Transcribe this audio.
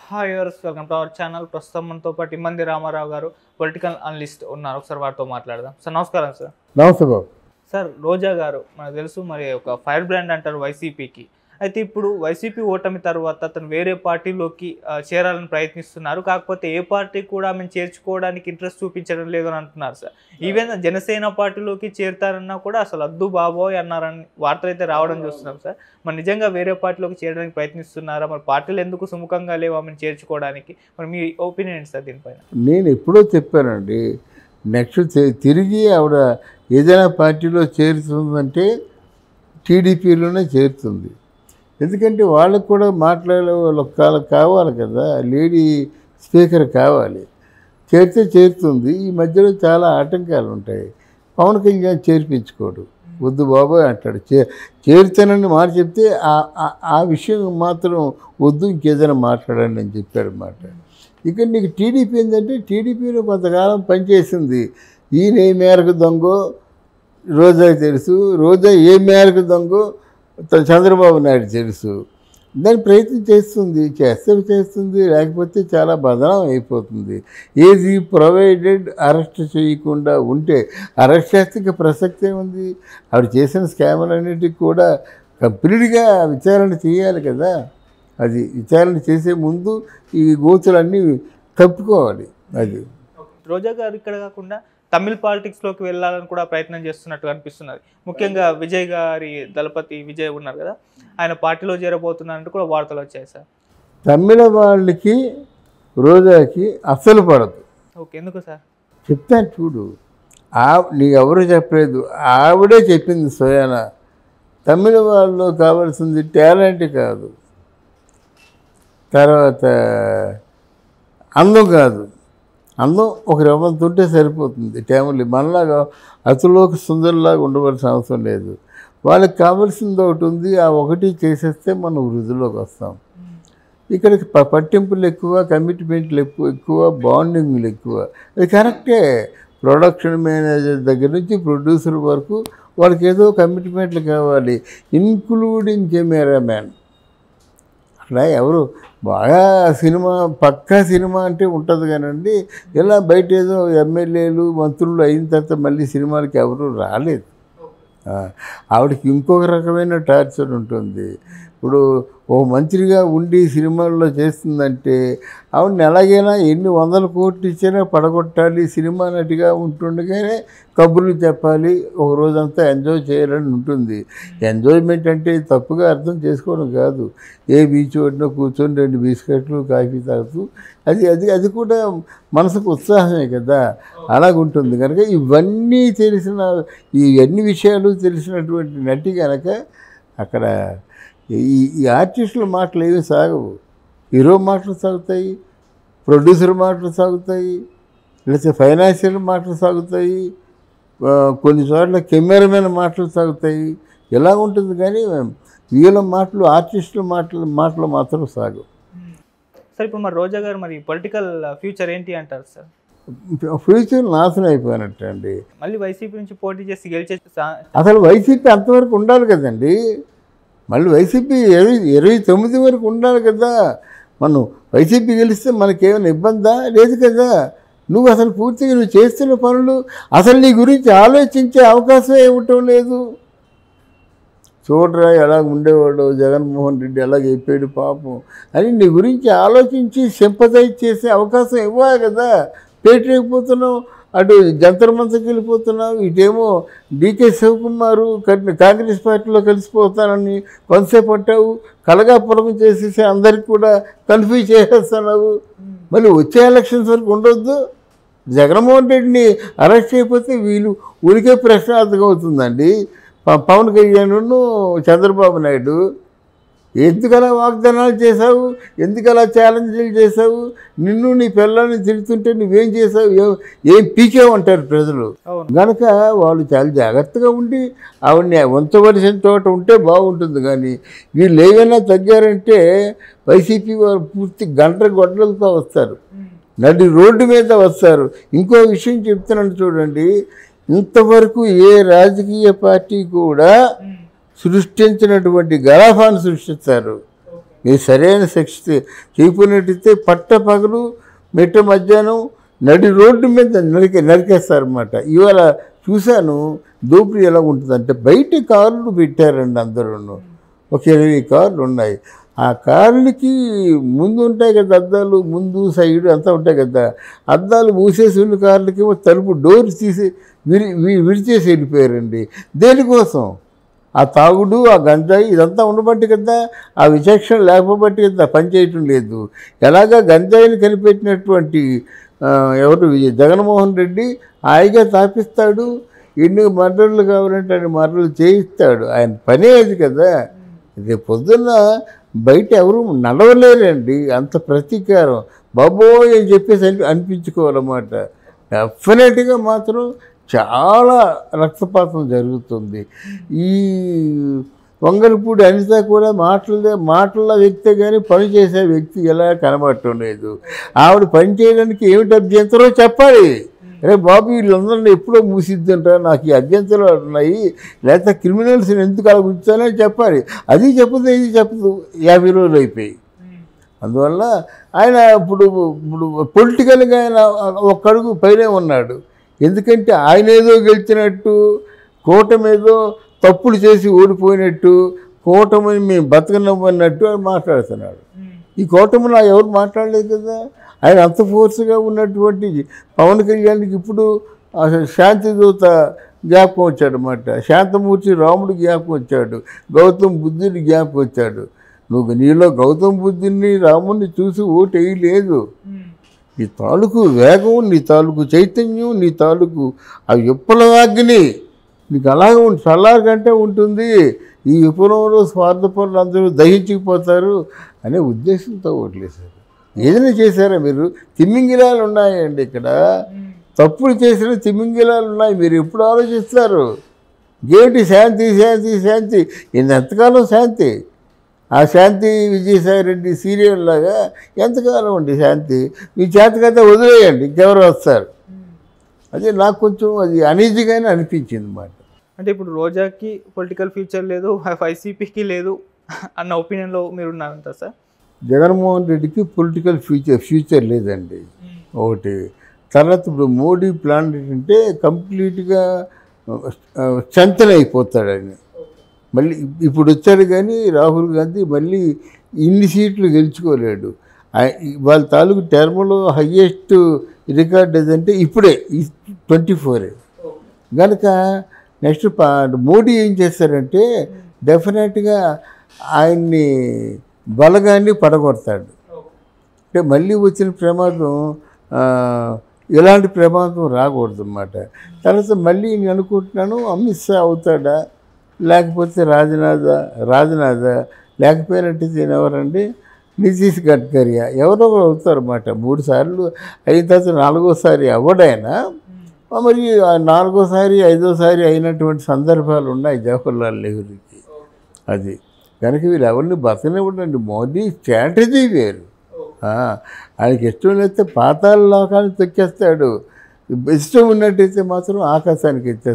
Hi yours, welcome to our channel. ప్రస్తుతం మనతో పాటు ఇమ్మంది రామారావు గారు, పొలిటికల్ అనలిస్ట్ ఉన్నారు. ఒకసారి వారితో మాట్లాడదాం. సార్ నమస్కారం. సార్ నమస్తే బాబు. సార్, రోజా గారు మనకు తెలుసు, మరి ఒక ఫైర్ బ్రాండ్ అంటారు వైసీపీకి. అయితే ఇప్పుడు వైసీపీ ఓటమి తర్వాత అతను వేరే పార్టీలోకి చేరాలని ప్రయత్నిస్తున్నారు. కాకపోతే ఏ పార్టీ కూడా ఆమెను చేర్చుకోవడానికి ఇంట్రెస్ట్ చూపించడం లేదు అని అంటున్నారు. సార్, ఈవెన్ జనసేన పార్టీలోకి చేరుతారన్నా కూడా అసలు అద్దు బాబోయ్ అన్నారని వార్తలు అయితే రావడం చూస్తున్నాం. సార్, మరి నిజంగా వేరే పార్టీలోకి చేరడానికి ప్రయత్నిస్తున్నారా? మరి పార్టీలు ఎందుకు సుముఖంగా లేవు ఆమెను చేర్చుకోవడానికి? మరి మీ ఒపీనియన్ ఏంటి సార్ దీనిపైన? నేను ఎప్పుడో చెప్పానండి, నెక్స్ట్ తిరిగి ఆవిడ ఏదైనా పార్టీలో చేరుతుందంటే టీడీపీలోనే చేరుతుంది. ఎందుకంటే వాళ్ళకు కూడా మాట్లాడే వాళ్ళకి కావాలి కదా, లేడీ స్పీకర్ కావాలి. చేరుతుంది. ఈ మధ్యలో చాలా ఆటంకాలు ఉంటాయి. పవన్ కళ్యాణ్ చేర్పించుకోడు, వద్దు బాబోయ్ అంటాడు. చేరుతానని మాట చెప్తే ఆ విషయం మాత్రం వద్దు, ఇంకేదైనా మాట్లాడండి అని చెప్పాడు మాట. ఇక నీకు టీడీపీ ఏంటంటే, టీడీపీలో కొంతకాలం పనిచేసింది. ఈయన ఏ మేరకు దొంగో రోజాకి తెలుసు, రోజా ఏ మేరకు దొంగో చంద్రబాబు నాయుడు తెలుసు. దాని ప్రయత్నం చేస్తుంది, లేకపోతే చాలా బదనాం అయిపోతుంది. ఏది ప్రొవైడెడ్ అరెస్ట్ చేయకుండా ఉంటే, అరెస్ట్ చేస్తే ప్రసక్తే ఉంది. ఆవిడ చేసిన స్కాములన్నిటికీ కూడా కంప్లీట్గా విచారణ చేయాలి కదా. అది విచారణ చేసే ముందు ఈ గోతులన్నీ తప్పుకోవాలి. అది రోజా గారు ఇక్కడ కాకుండా తమిళ పాలిటిక్స్లోకి వెళ్ళాలని కూడా ప్రయత్నం చేస్తున్నట్టు అనిపిస్తున్నది. ముఖ్యంగా విజయ్ గారి దళపతి విజయ్ ఉన్నారు కదా, ఆయన పార్టీలో చేరబోతున్నారంటూ కూడా వార్తలు వచ్చాయి. సార్, తమిళ వాళ్ళకి రోజాకి అస్సలు పడదు. ఓకే, ఎందుకు సార్? చెప్తాను చూడు. నీకు ఎవరు చెప్పలేదు, ఆవిడే చెప్పింది స్వయాన. తమిళ వాళ్ళు కావాల్సింది టాలెంట్ కాదు, తర్వాత అందం కాదు. అందం ఒక రవ్వంతుంటే సరిపోతుంది. టైంలో మనలాగా అతులోకి సుందరులాగా ఉండవలసిన అవసరం లేదు. వాళ్ళకి కావాల్సింది ఒకటి ఉంది, ఆ ఒకటి చేసేస్తే మనం వృద్ధిలోకి వస్తాం. ఇక్కడికి పట్టింపులు ఎక్కువ, కమిట్మెంట్లు ఎక్కువ, బాండింగ్లు ఎక్కువ. అది కరెక్టే. ప్రొడక్షన్ మేనేజర్ దగ్గర నుంచి ప్రొడ్యూసర్ వరకు వాళ్ళకి ఏదో కమిట్మెంట్లు కావాలి, ఇన్క్లూడింగ్ కెమెరామ్యాన్. అట్లా ఎవరు బాగా సినిమా పక్కా సినిమా అంటే ఉంటుంది కానండి, ఇలా బయట ఏదో ఎమ్మెల్యేలు మంత్రులు అయిన తర్వాత మళ్ళీ సినిమాలకి ఎవరు రాలేదు. ఆవిడకి ఇంకొక రకమైన టార్చర్ ఉంటుంది. ఇప్పుడు ఓ మంత్రిగా ఉండి సినిమాల్లో చేస్తుందంటే ఆవిడని ఎలాగైనా ఎన్ని వందల కోట్లు ఇచ్చినా పడగొట్టాలి. సినిమా నటిగా ఉంటుండగానే కబుర్లు చెప్పాలి, ఒక రోజంతా ఎంజాయ్ చేయాలని ఉంటుంది. ఎంజాయ్మెంట్ అంటే తప్పుగా అర్థం చేసుకోవడం కాదు. ఏ బీచ్ ఒడిన కూర్చొని 2 బిస్కెట్లు కాఫీ తాగుతూ అది కూడా మనసుకు ఉత్సాహమే కదా, అలాగుంటుంది. కనుక ఇవన్నీ ఇవన్నీ విషయాలు తెలిసినటువంటి నటి కనుక అక్కడ ఈ ఆర్టిస్టుల మాటలు ఏవి సాగవు. హీరో మాటలు సాగుతాయి, ప్రొడ్యూసర్ మాటలు సాగుతాయి, లేకపోతే ఫైనాన్షియల్ మాటలు సాగుతాయి, కొన్ని చోట్ల కెమెరామెన్ మాటలు సాగుతాయి. ఇలా ఉంటుంది. కానీ వీళ్ళ మాటలు, ఆర్టిస్టుల మాటలు మాత్రం సాగు. సార్, ఇప్పుడు మరి రోజా గారు మరి పొలిటికల్ ఫ్యూచర్ ఏంటి అంటారు? సార్, ఫ్యూచర్ నాశనం అయిపోయినట్టు అండి. మళ్ళీ వైసీపీ నుంచి పోటీ చేసి గెలిచే అసలు వైసీపీ అంతవరకు ఉండాలి కదండి. మళ్ళీ వైసీపీ 29 వరకు ఉండాలి కదా. మనం వైసీపీ గెలిస్తే మనకేమైనా ఇబ్బందా? లేదు కదా. నువ్వు అసలు పూర్తిగా నువ్వు చేస్తున్న పనులు అసలు నీ గురించి ఆలోచించే అవకాశం ఇవ్వటం లేదు. చూడరా ఎలా ఉండేవాడు జగన్మోహన్ రెడ్డి, ఎలాగ అయిపోయాడు పాపం అని నీ గురించి ఆలోచించి సింపథైజ్ చేసే అవకాశం ఇవ్వాలి కదా. పేటరేకపోతున్నావు, అటు జంతర్ మంతర్కి వెళ్ళిపోతున్నావు, ఇటేమో డీకే శివకుమారు కాంగ్రెస్ పార్టీలో కలిసిపోతానని కొంతసేపు పట్టావు, కలగాపులగం చేసేసి అందరికి కూడా కన్ఫ్యూజ్ చేసేస్తున్నావు. మళ్ళీ వచ్చే ఎలక్షన్స్ వరకు ఉండొద్దు. జగన్మోహన్ రెడ్డిని అరెస్ట్ చేయకపోతే వీళ్ళు ఊరికే ప్రశ్నార్థకం అవుతుందండి. పవన్ కళ్యాణ్ చంద్రబాబు నాయుడు ఎందుకలా వాగ్దానాలు చేశావు, ఎందుకలా ఛాలెంజ్లు చేశావు, నిన్ను నీ పిల్లల్ని తిరుగుతుంటే నువ్వేం చేసావు, ఏం పీకేమంటారు ప్రజలు. కనుక వాళ్ళు చాలా జాగ్రత్తగా ఉండి ఆవిడని ఉంచవలసిన చోట ఉంటే బాగుంటుంది. కానీ వీళ్ళు ఏమైనా తగ్గారంటే వైసీపీ వారు పూర్తి గొడ్డలతో వస్తారు, నడి రోడ్డు మీద వస్తారు. ఇంకో విషయం చెప్తున్నాను చూడండి, ఇంతవరకు ఏ రాజకీయ పార్టీ కూడా సృష్టించినటువంటి గలాఫాన్ని సృష్టిస్తారు. మీరు సరైన శిక్ష చేయకపోయినట్టయితే పట్ట పగలు మెట్ట మధ్యాహ్నం నడి రోడ్డు మీద నరికేస్తారన్నమాట. ఇవాళ చూశాను దోపిడీ ఎలా ఉంటుందంటే బయట కార్లు పెట్టారండి అందరూ. ఒక 20 కార్లు ఉన్నాయి. ఆ కార్లకి ముందు ఉంటాయి కదా అద్దాలు, ముందు సైడు అంతా ఉంటాయి కదా, అద్దాలు మూసేసి ఉన్న కార్లకి తలుపు డోర్ తీసి విరిచేసి వెళ్ళిపోయారండి. దేనికోసం? ఆ తాగుడు, ఆ గంజాయి ఇదంతా ఉండబట్టి కదా, ఆ విచక్షణ లేకపోబట్టి కదా పని చేయటం లేదు. ఎలాగా గంజాయిని కనిపెట్టినటువంటి ఎవరు జగన్మోహన్ రెడ్డి హాయిగా తాపిస్తాడు, ఎన్ని మర్డర్లు కావాలంటే అన్ని మర్డర్లు చేయిస్తాడు. ఆయన పనే అది కదా. రేపు పొద్దున్న బయట ఎవరు నడవలేరండి, అంత ప్రతీకారం బాబోయ్ అని చెప్పేసి అనిపించుకోవాలన్నమాట. డెఫినెట్గా మాత్రం చాలా రక్తపాతం జరుగుతుంది. ఈ వంగలపూడి అనిత కూడా మాటల వ్యక్తే కానీ పని చేసే వ్యక్తి ఎలా కనబడటం లేదు. ఆవిడ పని చేయడానికి ఏమిటి అభ్యంతరం చెప్పాలి. అరే బాబు వీళ్ళందరినీ ఎప్పుడో మూసిద్దంటారా, నాకు ఈ అభ్యంతరాలు ఉన్నాయి, లేకపోతే క్రిమినల్స్ని ఎందుకు అలా ఉంచాలని చెప్పాలి. అది చెప్పదు, ఇది చెప్పదు. 50 రోజులు అయిపోయి. అందువల్ల ఆయన ఇప్పుడు పొలిటికల్గా ఆయన ఒక అడుగు పైనే ఉన్నాడు. ఎందుకంటే ఆయన ఏదో గెలిచినట్టు, కూటమేదో తప్పులు చేసి ఓడిపోయినట్టు, కూటమిని మేము బతకనమ్మన్నట్టు ఆయన మాట్లాడుతున్నాడు. ఈ కూటమిలో ఎవరు మాట్లాడలేదు కదా. ఆయన అంత ఫోర్స్గా ఉన్నటువంటి పవన్ కళ్యాణ్కి ఇప్పుడు శాంతిదూత జ్ఞాపకం వచ్చాడనమాట. శాంతమూర్తి రాముడు జ్ఞాపకం వచ్చాడు, గౌతమ్ బుద్ధుని జ్ఞాపకం వచ్చాడు. నీలో గౌతమ్ బుద్ధుని రాముడిని చూసి ఓటు వేయలేదు. నీ తాలూకు వేగం, నీ తాలూకు చైతన్యం, నీ తాలూకు ఆ విప్లవాగ్ని నీకు అలాగే చల్లారికంటే ఉంటుంది. ఈ విప్లవంలో స్వార్థపరులు అందరూ దహించిపోతారు అనే ఉద్దేశంతో ఓట్లేశారు. ఏదైనా చేశారా మీరు? తిమ్మింగిలాలు ఉన్నాయండి ఇక్కడ, తప్పులు చేసిన తిమ్మింగిలాలు ఉన్నాయి. మీరు ఎప్పుడు ఆలోచిస్తారు? ఏమిటి శాంతి శాంతి శాంతి? ఎంతకాలం శాంతి? ఆ శాంతి విజయసాయిరెడ్డి సీరియల్ లాగా ఎంతకాలం అండి శాంతి? మీ చేతకైతే వదిలేయండి, ఇంకెవరు వస్తారు. అదే నాకు కొంచెం అది అనీజీగానే అనిపించింది అన్నమాట. అంటే ఇప్పుడు రోజాకి పొలిటికల్ ఫ్యూచర్ లేదు, వైసీపీకి లేదు అన్న ఒపీనియన్లో మీరు ఉన్నారంట సార్? జగన్మోహన్ రెడ్డికి పొలిటికల్ ఫ్యూచర్ లేదండి ఒకటి. తర్వాత ఇప్పుడు మోడీ ప్లాన్ ఏంటంటే కంప్లీట్గా స్ట్రెంథెన్ అయిపోతాడు ఆయన. మళ్ళీ ఇప్పుడు వచ్చాడు కానీ రాహుల్ గాంధీ మళ్ళీ ఇన్ని సీట్లు గెలుచుకోలేడు. వాళ్ళ తాలూకు టర్మ్లో హయ్యెస్ట్ రికార్డ్ ఏదంటే ఇప్పుడే 24. కనుక నెక్స్ట్ మోడీ ఏం చేస్తారంటే డెఫినెట్గా ఆయన్ని బలగాన్ని పడగొడతాడు. అంటే మళ్ళీ వచ్చిన ప్రమాదం ఎలాంటి ప్రమాదం రాకూడదు అన్నమాట. తర్వాత మళ్ళీ నేను అనుకుంటున్నాను అమిత్ షా అవుతాడా, లేకపోతే రాజ్నాథ్ లేకపోయినట్టు ఎవరండి నితీష్ గడ్కరియా ఎవరో అవుతారు అన్నమాట. 3 సార్లు అయిన తర్వాత 4వసారి అవ్వడైనా మరి 4వసారి 5వసారి అయినటువంటి సందర్భాలు ఉన్నాయి జవహర్లాల్ నెహ్రూకి. అది కనుక వీళ్ళు ఎవరిని బతకనివ్వడండి. మోదీ స్ట్రాటజీ వేరు. ఆయనకి ఇష్టం లేకపోతే పాతాళ లోకాన్ని తొక్కేస్తాడు, ఇష్టం ఉన్నట్టయితే మాత్రం ఆకాశానికి ఎత్తేస్తాడు.